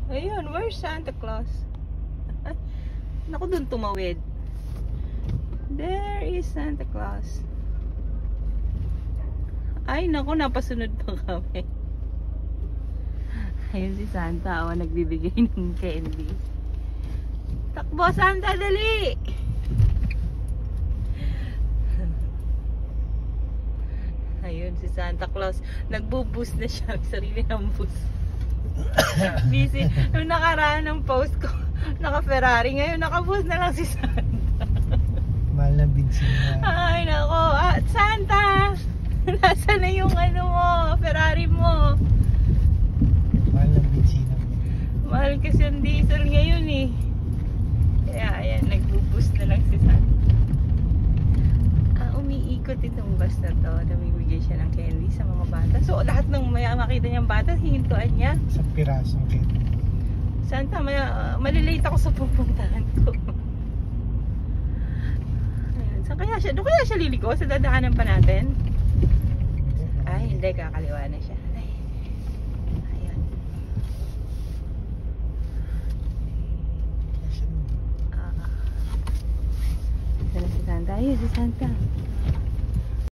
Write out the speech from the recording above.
Ayun, where's Santa Claus? Naku, dun tumawid. There is Santa Claus. Ay, naku, napasunod pa kami. Ayun si Santa, nagbibigay ng candy. Takbo, Santa, dali! Ayun si Santa Claus, nagbo-boost na siya, sarili ng boost. Busy. Nung nakaraan ng post ko, naka-Ferrari, ngayon naka-boost na lang si Santa. Mahal na bensin na. Ay nako, Santa! Nasaan na yung ano mo, Ferrari mo? Mahal na bensin na. Mahal kasi yung diesel ngayon eh. Kaya ayan, nagbo-boost na lang si Santa. Umiikot itong bus na to. Namibigay siya ng candy sa mga bata. So lahat ng may makita niyang bata, hihintuan niya. Sa pirasong candy. Santa, malilate ako sa pupuntahan ko. Ayan, saan kaya siya? Doon kaya siya liliko? Sa dadaanan pa natin? Ay, hindi. Kakaliwa na siya. Ay. Ayan. Saan na si Santa? Ayun, si Santa.